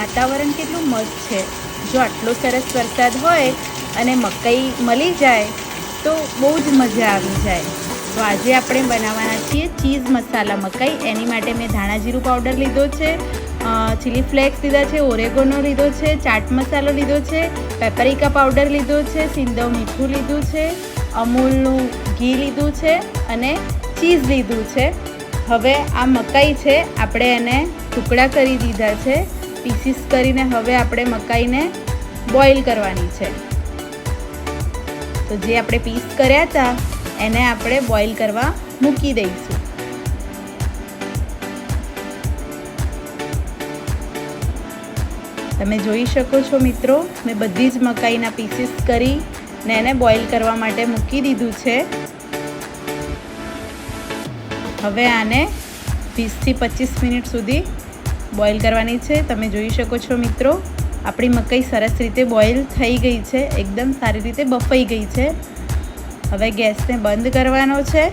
વાતાવરણ કેટલું મસ્ત છે। જો આટલો સરસ વરસાદ હોય અને મકાઈ મળી જાય તો બહુ જ મજા આવી જાય। તો આજે આપણે બનાવવાના છીએ ચીઝ મસાલા મકાઈ। એની માટે મેં ધાણા જીરું પાવડર લીધો છે, ચીલી ફ્લેક્સ લીધા છે, ઓરેગોનો લીધો છે, ચાટ મસાલો લીધો છે, પેપરિકા પાવડર લીધો છે, સિંધવ મીઠું લીધું છે, અમૂલનું ઘી લીધું છે અને ચીઝ લીધું છે। હવે આ મકાઈ છે, આપણે એને ટુકડા કરી દીધા છે પીસીસ કરીને। હવે આપણે મકાઈને બોઇલ કરવાની છે। તો જે આપણે પીસ કર્યા હતા એને આપણે બોઇલ કરવા મૂકી દઈશું। તમે જોઈ શકો છો મિત્રો, મેં બધી જ મકાઈના પીસીસ કરીને એને બોઇલ કરવા માટે મૂકી દીધું છે। હવે આને 20 થી 25 મિનિટ સુધી બોઇલ કરવાની છે। તમે જોઈ શકો છો મિત્રો, આપણી મકાઈ સરસ રીતે બોઇલ થઈ ગઈ છે, એકદમ સારી રીતે બફાઈ ગઈ છે। હવે ગેસને બંધ કરવાનો છે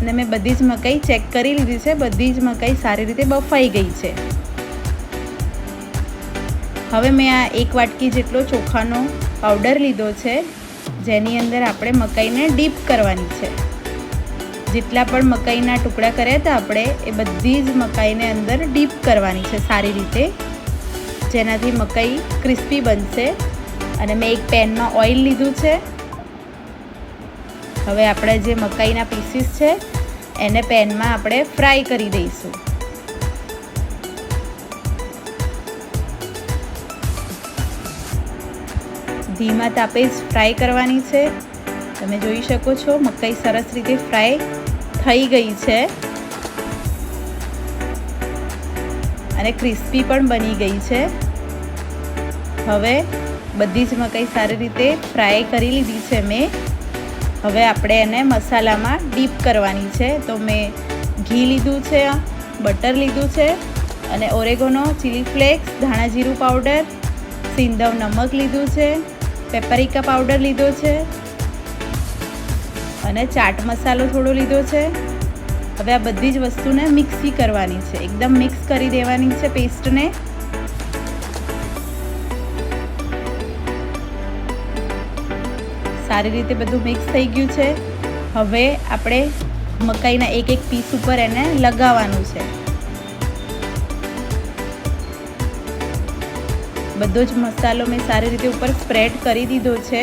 અને મેં બધી જ મકાઈ ચેક કરી લીધી છે, બધી જ મકાઈ સારી રીતે બફાઈ ગઈ છે। હવે મેં આ 1 વાટકી જેટલો ચોખાનો પાવડર લીધો છે, જેની અંદર આપણે મકાઈને ડીપ કરવાની છે। જેટલા પણ મકાઈના ટુકડા કર્યા હતા આપણે એ બધી જ મકાઈને અંદર ડીપ કરવાની છે સારી રીતે, જેનાથી મકાઈ ક્રિસ્પી બનશે। અને મેં એક પેનમાં ઓઇલ લીધું છે। હવે આપણે જે મકાઈના પીસીસ છે એને પેનમાં આપણે ફ્રાય કરી દઈશું। ધીમા તાપે જ ફ્રાય કરવાની છે। તમે જોઈ શકો છો મકાઈ સરસ રીતે ફ્રાય થઈ ગઈ છે અને ક્રિસ્પી પણ બની ગઈ છે। હવે બધી જ મકાઈ સારી રીતે ફ્રાય કરી લીધી છે મેં। હવે આપણે એને મસાલામાં ડીપ કરવાની છે। તો મેં ઘી લીધું છે, બટર લીધું છે અને ઓરેગોનો, ચીલી ફ્લેક્સ, ધાણા જીરું પાવડર, સિંધવ નમક લીધું છે, પેપરિકા પાવડર લીધો છે અને ચાટ મસાલો થોડો લીધો છે। હવે આ બધી જ વસ્તુને મિક્સી કરવાની છે, એકદમ મિક્સ કરી દેવાની છે પેસ્ટને। સારી રીતે બધું મિક્સ થઈ ગયું છે। હવે આપણે મકાઈના એક પીસ ઉપર એને લગાવવાનું છે। બધો જ મસાલો મેં સારી રીતે ઉપર સ્પ્રેડ કરી દીધો છે।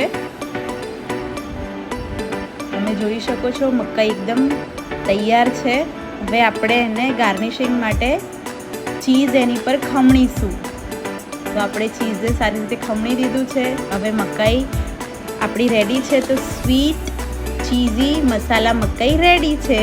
તમે જોઈ શકો છો મકાઈ એકદમ તૈયાર છે। હવે આપણે એને ગાર્નિશિંગ માટે ચીઝ એની પર ખમણીશું। તો આપણે ચીઝે સારી રીતે ખમણી દીધું છે। હવે મકાઈ આપણી રેડી છે। તો સ્વીટ ચીઝી મસાલા મકાઈ રેડી છે।